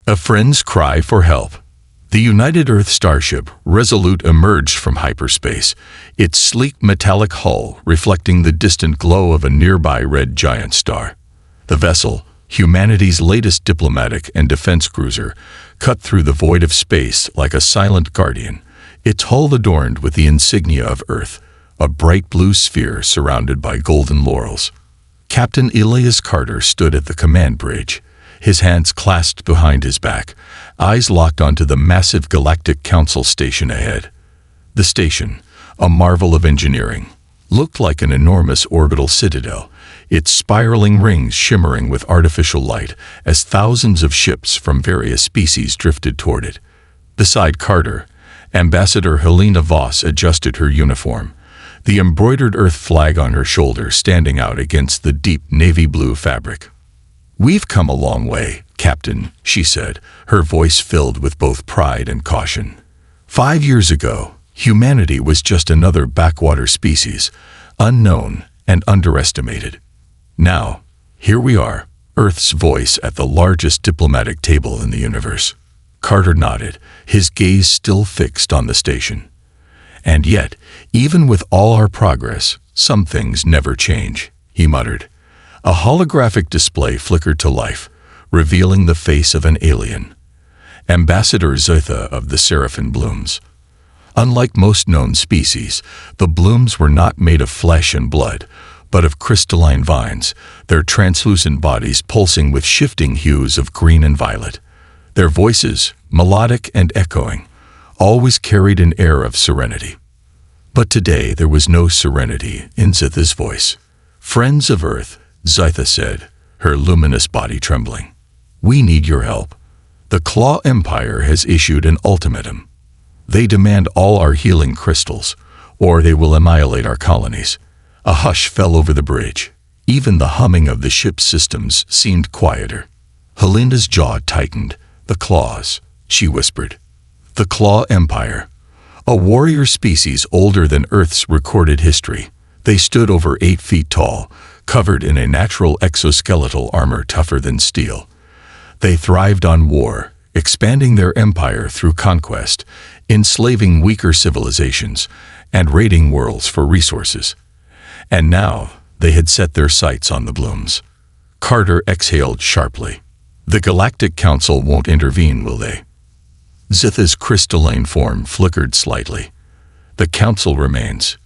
A friend's cry for help. The United Earth starship Resolute emerged from hyperspace, its sleek metallic hull reflecting the distant glow of a nearby red giant star. The vessel, humanity's latest diplomatic and defense cruiser, cut through the void of space like a silent guardian, its hull adorned with the insignia of Earth, a bright blue sphere surrounded by golden laurels. Captain Elias Carter stood at the command bridge, his hands clasped behind his back, eyes locked onto the massive Galactic Council station ahead. The station, a marvel of engineering, looked like an enormous orbital citadel, its spiraling rings shimmering with artificial light as thousands of ships from various species drifted toward it. Beside Carter, Ambassador Helena Voss adjusted her uniform, the embroidered Earth flag on her shoulder standing out against the deep navy blue fabric. "We've come a long way, Captain," she said, her voice filled with both pride and caution. 5 years ago, humanity was just another backwater species, unknown and underestimated. Now, here we are, Earth's voice at the largest diplomatic table in the universe. Carter nodded, his gaze still fixed on the station. "And yet, even with all our progress, some things never change," he muttered. A holographic display flickered to life, revealing the face of an alien. Ambassador Zitha of the Seraphim Blooms. Unlike most known species, the blooms were not made of flesh and blood, but of crystalline vines, their translucent bodies pulsing with shifting hues of green and violet. Their voices, melodic and echoing, always carried an air of serenity. But today there was no serenity in Zitha's voice. "Friends of Earth," Zitha said, her luminous body trembling, "we need your help. The Claw Empire has issued an ultimatum. They demand all our healing crystals, or they will annihilate our colonies." A hush fell over the bridge. Even the humming of the ship's systems seemed quieter. Helena's jaw tightened. "The Claws," she whispered. "The Claw Empire. A warrior species older than Earth's recorded history. They stood over 8 feet tall, covered in a natural exoskeletal armor tougher than steel. They thrived on war, expanding their empire through conquest, enslaving weaker civilizations, and raiding worlds for resources. And now they had set their sights on the blooms. Carter exhaled sharply. "The Galactic Council won't intervene, will they?" Zitha's crystalline form flickered slightly. "The Council remains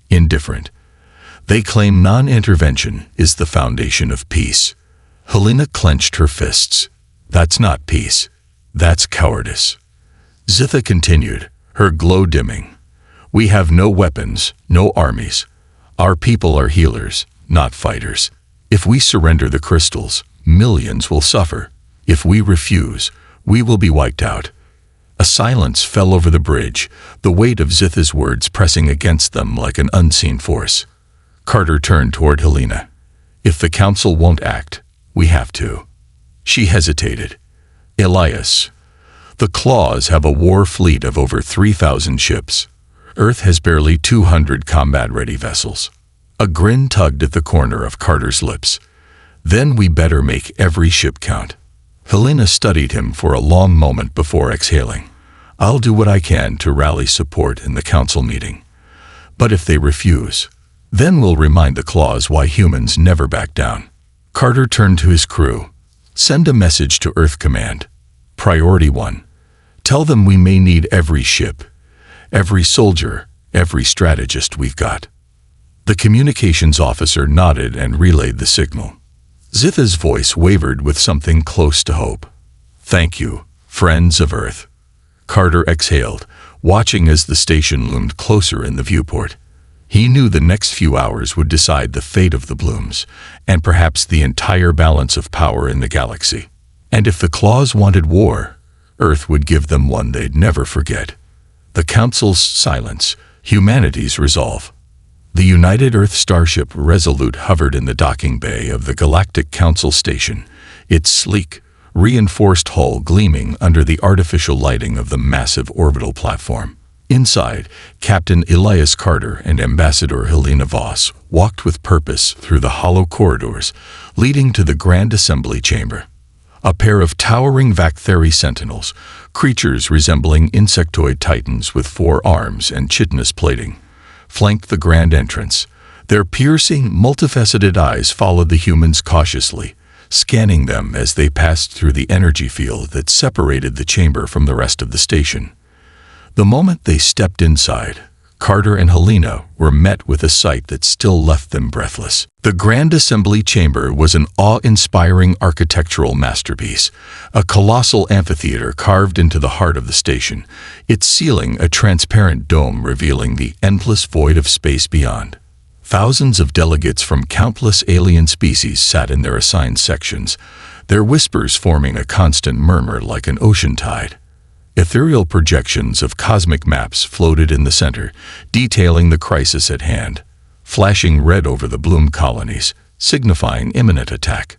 indifferent. They claim non-intervention is the foundation of peace." Helena clenched her fists. "That's not peace. That's cowardice." Zitha continued, her glow dimming. "We have no weapons, no armies. Our people are healers, not fighters. If we surrender the crystals, millions will suffer. If we refuse, we will be wiped out." A silence fell over the bridge, the weight of Zitha's words pressing against them like an unseen force. Carter turned toward Helena. "If the Council won't act, we have to." She hesitated. "Elias, the Claws have a war fleet of over 3,000 ships. Earth has barely 200 combat-ready vessels." A grin tugged at the corner of Carter's lips. "Then we better make every ship count." Helena studied him for a long moment before exhaling. "I'll do what I can to rally support in the Council meeting. But if they refuse, then we'll remind the Claws why humans never back down." Carter turned to his crew. "Send a message to Earth Command. Priority 1. Tell them we may need every ship, every soldier, every strategist we've got." The communications officer nodded and relayed the signal. Zitha's voice wavered with something close to hope. "Thank you, friends of Earth." Carter exhaled, watching as the station loomed closer in the viewport. He knew the next few hours would decide the fate of the blooms, and perhaps the entire balance of power in the galaxy. And if the Claws wanted war, Earth would give them one they'd never forget. The Council's silence, humanity's resolve. The United Earth starship Resolute hovered in the docking bay of the Galactic Council station, its sleek, reinforced hull gleaming under the artificial lighting of the massive orbital platform. Inside, Captain Elias Carter and Ambassador Helena Voss walked with purpose through the hollow corridors, leading to the Grand Assembly Chamber. A pair of towering Vactheri sentinels, creatures resembling insectoid titans with 4 arms and chitinous plating, flanked the grand entrance. Their piercing, multifaceted eyes followed the humans cautiously, scanning them as they passed through the energy field that separated the chamber from the rest of the station. The moment they stepped inside, Carter and Helena were met with a sight that still left them breathless. The Grand Assembly Chamber was an awe-inspiring architectural masterpiece, a colossal amphitheater carved into the heart of the station, its ceiling a transparent dome revealing the endless void of space beyond. Thousands of delegates from countless alien species sat in their assigned sections, their whispers forming a constant murmur like an ocean tide. Ethereal projections of cosmic maps floated in the center, detailing the crisis at hand, flashing red over the Bloom colonies, signifying imminent attack.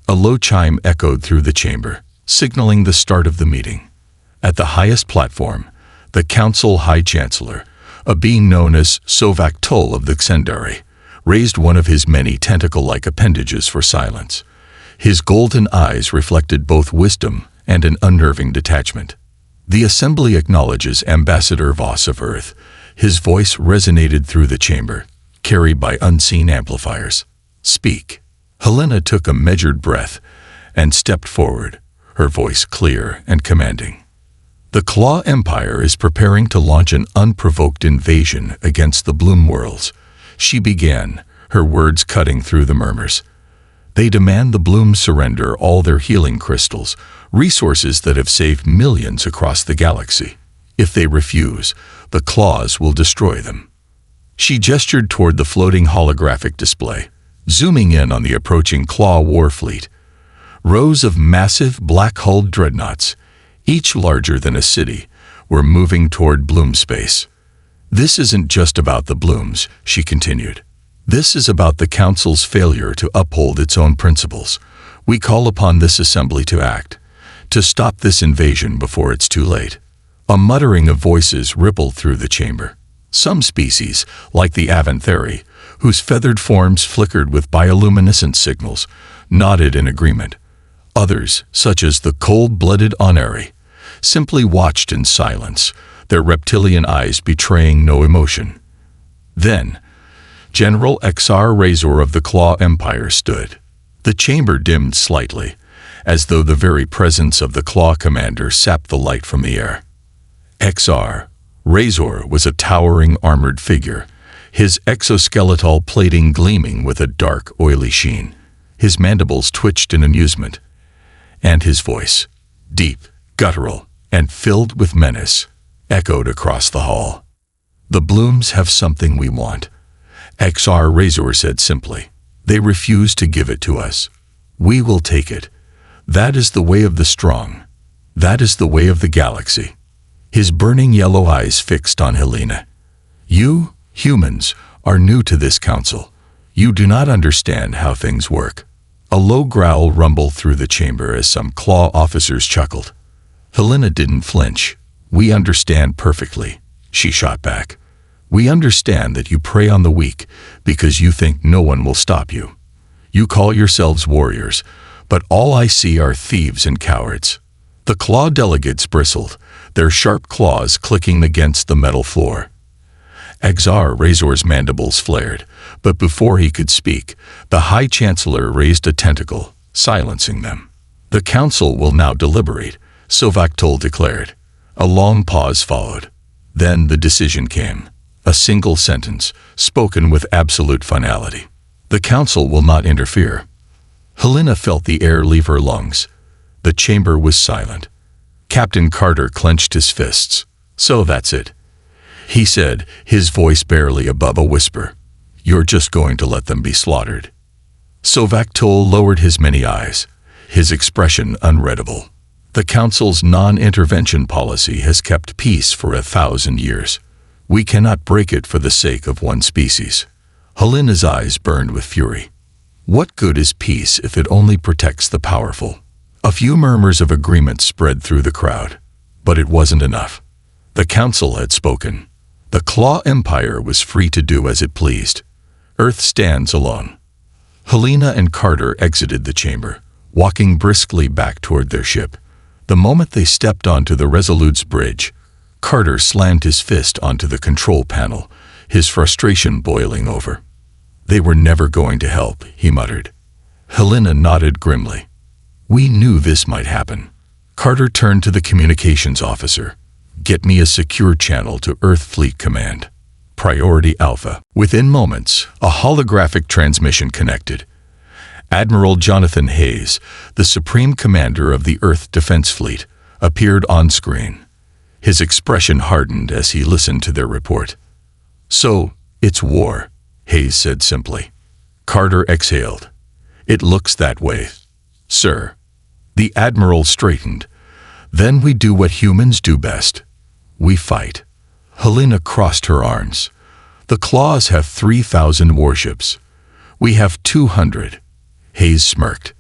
A low chime echoed through the chamber, signaling the start of the meeting. At the highest platform, the Council High Chancellor, a being known as Sovak Tol of the Xendari, raised one of his many tentacle-like appendages for silence. His golden eyes reflected both wisdom and an unnerving detachment. The Assembly acknowledges Ambassador Voss of Earth. His voice resonated through the chamber, carried by unseen amplifiers. Speak. Helena took a measured breath and stepped forward, her voice clear and commanding. The Claw Empire is preparing to launch an unprovoked invasion against the Bloom worlds. She began, her words cutting through the murmurs. They demand the Blooms surrender all their healing crystals, resources that have saved millions across the galaxy. If they refuse, the Claws will destroy them. She gestured toward the floating holographic display, zooming in on the approaching Claw war fleet. Rows of massive, black-hulled dreadnoughts, each larger than a city, were moving toward Bloom space. This isn't just about the Blooms, she continued. This is about the Council's failure to uphold its own principles. We call upon this assembly to act, to stop this invasion before it's too late. A muttering of voices rippled through the chamber. Some species, like the Avantheri, whose feathered forms flickered with bioluminescent signals, nodded in agreement. Others, such as the cold-blooded Oneri, simply watched in silence, their reptilian eyes betraying no emotion. Then, General XR Razor of the Claw Empire stood. The chamber dimmed slightly, as though the very presence of the Claw commander sapped the light from the air. XR Razor was a towering armored figure, his exoskeletal plating gleaming with a dark, oily sheen. His mandibles twitched in amusement, and his voice, deep, guttural, and filled with menace, echoed across the hall. The Blooms have something we want, XR Razor said simply. They refuse to give it to us. We will take it. That is the way of the strong. That is the way of the galaxy. His burning yellow eyes fixed on Helena. You, humans, are new to this council. You do not understand how things work. A low growl rumbled through the chamber as some Claw officers chuckled. Helena didn't flinch. We understand perfectly, she shot back. We understand that you prey on the weak because you think no one will stop you. You call yourselves warriors, but all I see are thieves and cowards. The Claw delegates bristled, their sharp claws clicking against the metal floor. XR Razor's mandibles flared, but before he could speak, the High Chancellor raised a tentacle, silencing them. The Council will now deliberate, Sovak Tol declared. A long pause followed. Then the decision came. A single sentence, spoken with absolute finality. The Council will not interfere. Helena felt the air leave her lungs. The chamber was silent. Captain Carter clenched his fists. So that's it, he said, his voice barely above a whisper. You're just going to let them be slaughtered. Sovak Tol lowered his many eyes, his expression unreadable. The Council's non-intervention policy has kept peace for 1,000 years. We cannot break it for the sake of one species. Helena's eyes burned with fury. What good is peace if it only protects the powerful? A few murmurs of agreement spread through the crowd, but it wasn't enough. The Council had spoken. The Claw Empire was free to do as it pleased. Earth stands alone. Helena and Carter exited the chamber, walking briskly back toward their ship. The moment they stepped onto the Resolute's bridge, Carter slammed his fist onto the control panel, his frustration boiling over. "They were never going to help," he muttered. Helena nodded grimly. "We knew this might happen." Carter turned to the communications officer. "Get me a secure channel to Earth Fleet Command. Priority Alpha." Within moments, a holographic transmission connected. Admiral Jonathan Hayes, the Supreme Commander of the Earth Defense Fleet, appeared on screen. His expression hardened as he listened to their report. "So, it's war," Hayes said simply. Carter exhaled. "It looks that way, sir." The Admiral straightened. "Then we do what humans do best. We fight." Helena crossed her arms. "The Claws have 3,000 warships. We have 200. Hayes smirked.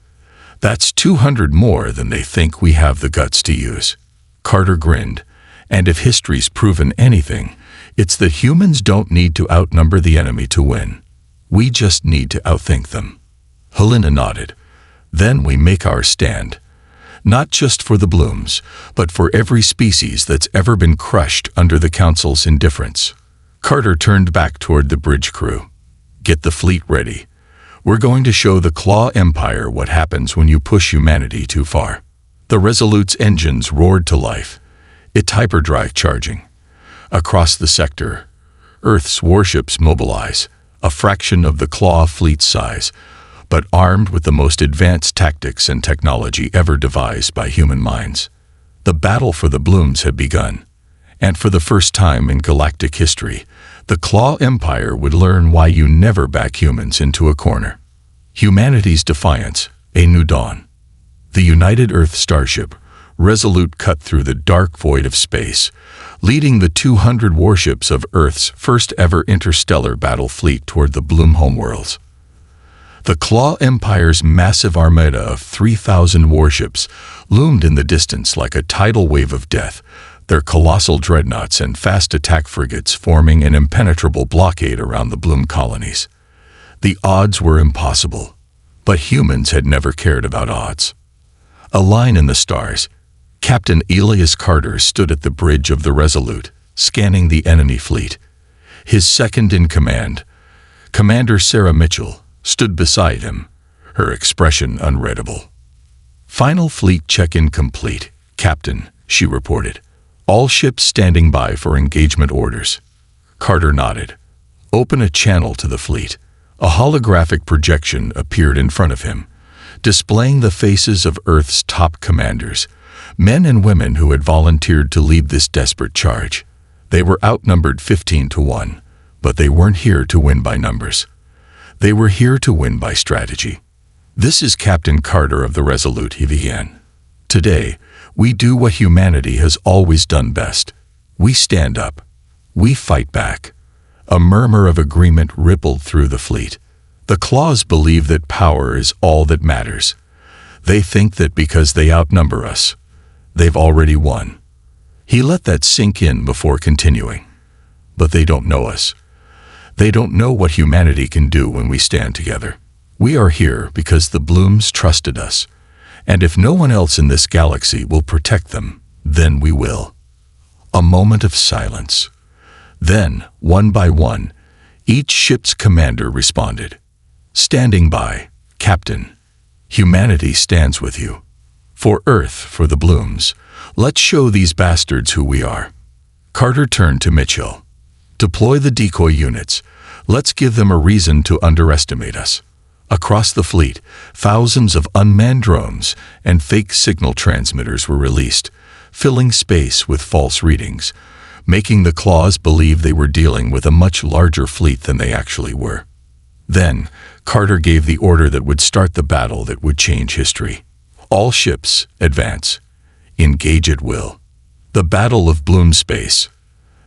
"That's 200 more than they think we have the guts to use." Carter grinned. "And if history's proven anything, it's that humans don't need to outnumber the enemy to win. We just need to outthink them." Helena nodded. "Then we make our stand. Not just for the blooms, but for every species that's ever been crushed under the Council's indifference." Carter turned back toward the bridge crew. "Get the fleet ready. We're going to show the Claw Empire what happens when you push humanity too far." The Resolute's engines roared to life, its hyperdrive charging. Across the sector, Earth's warships mobilize, a fraction of the Claw fleet's size, but armed with the most advanced tactics and technology ever devised by human minds. The battle for the blooms had begun, and for the first time in galactic history, the Claw Empire would learn why you never back humans into a corner. Humanity's defiance, a new dawn. The United Earth starship, Resolute, cut through the dark void of space, leading the 200 warships of Earth's first-ever interstellar battle fleet toward the Bloom homeworlds. The Claw Empire's massive armada of 3,000 warships loomed in the distance like a tidal wave of death, their colossal dreadnoughts and fast attack frigates forming an impenetrable blockade around the Bloom colonies. The odds were impossible, but humans had never cared about odds. A line in the stars, Captain Elias Carter stood at the bridge of the Resolute, scanning the enemy fleet. His second in command, Commander Sarah Mitchell, stood beside him, her expression unreadable. "Final fleet check-in complete, Captain," she reported. "All ships standing by for engagement orders." Carter nodded. "Open a channel to the fleet." A holographic projection appeared in front of him, displaying the faces of Earth's top commanders, men and women who had volunteered to lead this desperate charge. They were outnumbered 15-1, but they weren't here to win by numbers. They were here to win by strategy. "This is Captain Carter of the Resolute," he began. "Today, we do what humanity has always done best. We stand up. We fight back." A murmur of agreement rippled through the fleet. The Claws believe that power is all that matters. They think that because they outnumber us, they've already won. He let that sink in before continuing. "But they don't know us. They don't know what humanity can do when we stand together. We are here because the blooms trusted us, and if no one else in this galaxy will protect them, then we will." A moment of silence. Then, one by one, each ship's commander responded. "Standing by, Captain. Humanity stands with you. For Earth, for the blooms, let's show these bastards who we are." Carter turned to Mitchell. "Deploy the decoy units. Let's give them a reason to underestimate us." Across the fleet, thousands of unmanned drones and fake signal transmitters were released, filling space with false readings, making the Claws believe they were dealing with a much larger fleet than they actually were. Then, Carter gave the order that would start the battle that would change history. "All ships, advance. Engage at will." The Battle of Bloom Space.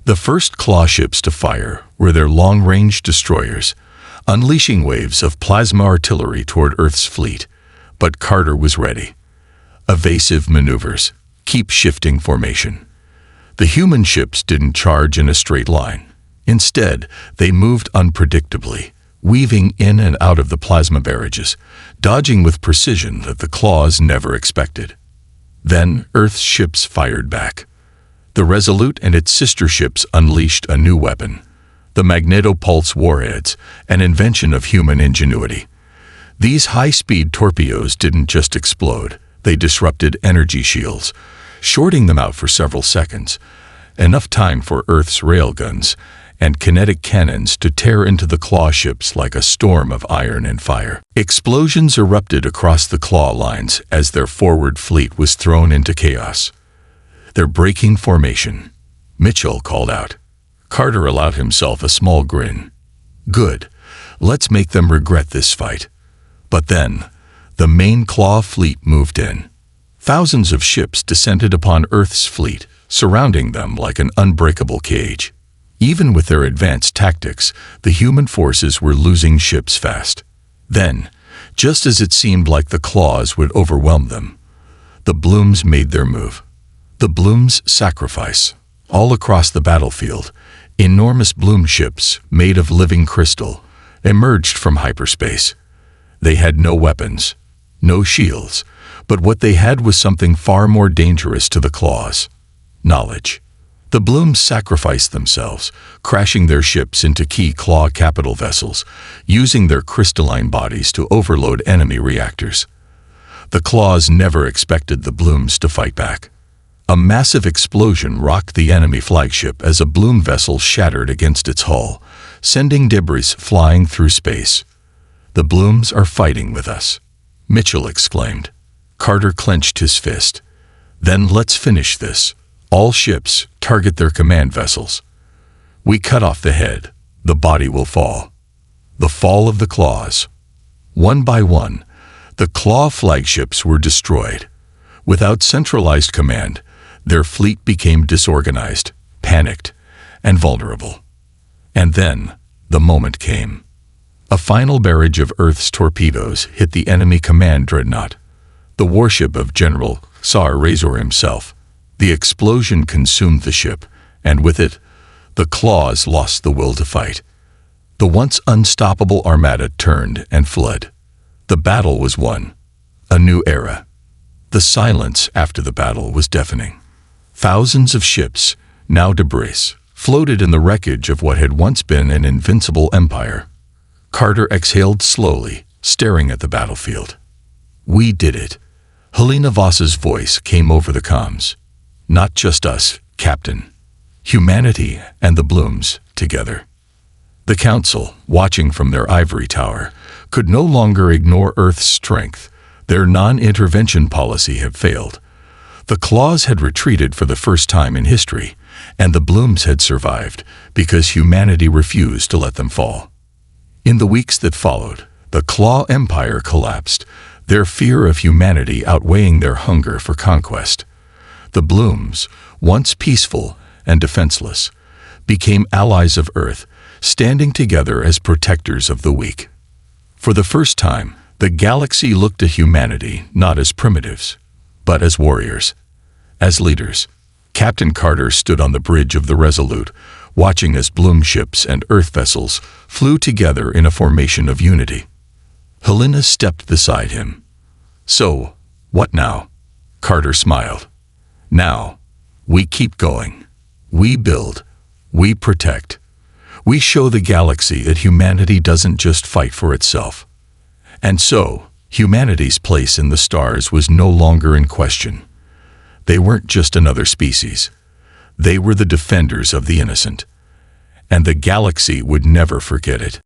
The first Claw ships to fire were their long-range destroyers, unleashing waves of plasma artillery toward Earth's fleet. But Carter was ready. Evasive maneuvers, keep shifting formation. The human ships didn't charge in a straight line. Instead, they moved unpredictably, weaving in and out of the plasma barrages, dodging with precision that the claws never expected. Then Earth's ships fired back. The Resolute and its sister ships unleashed a new weapon, the magnetopulse warheads, an invention of human ingenuity. These high-speed torpedoes didn't just explode, they disrupted energy shields, shorting them out for several seconds, enough time for Earth's railguns and kinetic cannons to tear into the claw ships like a storm of iron and fire. Explosions erupted across the claw lines as their forward fleet was thrown into chaos. "They're breaking formation," Mitchell called out. Carter allowed himself a small grin. "Good. Let's make them regret this fight." But then, the main claw fleet moved in. Thousands of ships descended upon Earth's fleet, surrounding them like an unbreakable cage. Even with their advanced tactics, the human forces were losing ships fast. Then, just as it seemed like the claws would overwhelm them, the blooms made their move. The blooms' sacrifice. All across the battlefield, enormous bloom ships made of living crystal emerged from hyperspace. They had no weapons, no shields, but what they had was something far more dangerous to the claws: knowledge. The blooms sacrificed themselves, crashing their ships into key claw capital vessels, using their crystalline bodies to overload enemy reactors. The claws never expected the blooms to fight back. A massive explosion rocked the enemy flagship as a bloom vessel shattered against its hull, sending debris flying through space. "The blooms are fighting with us," Mitchell exclaimed. Carter clenched his fist. "Then let's finish this. All ships, target their command vessels. We cut off the head, the body will fall." The fall of the claws. One by one, the claw flagships were destroyed. Without centralized command, their fleet became disorganized, panicked, and vulnerable. And then, the moment came. A final barrage of Earth's torpedoes hit the enemy command dreadnought, the warship of General Tsar Razor himself. The explosion consumed the ship, and with it, the claws lost the will to fight. The once unstoppable armada turned and fled. The battle was won. A new era. The silence after the battle was deafening. Thousands of ships, now debris, floated in the wreckage of what had once been an invincible empire. Carter exhaled slowly, staring at the battlefield. "We did it." Helena Voss's voice came over the comms. "Not just us, Captain. Humanity and the blooms, together." The Council, watching from their ivory tower, could no longer ignore Earth's strength. Their non-intervention policy had failed. The claws had retreated for the first time in history, and the blooms had survived because humanity refused to let them fall. In the weeks that followed, the Claw Empire collapsed, their fear of humanity outweighing their hunger for conquest. The blooms, once peaceful and defenseless, became allies of Earth, standing together as protectors of the weak. For the first time, the galaxy looked at humanity not as primitives, but as warriors, as leaders. Captain Carter stood on the bridge of the Resolute, watching as bloom ships and Earth vessels flew together in a formation of unity. Helena stepped beside him. "So, what now?" Carter smiled. "Now, we keep going. We build. We protect. We show the galaxy that humanity doesn't just fight for itself." And so, humanity's place in the stars was no longer in question. They weren't just another species. They were the defenders of the innocent. And the galaxy would never forget it.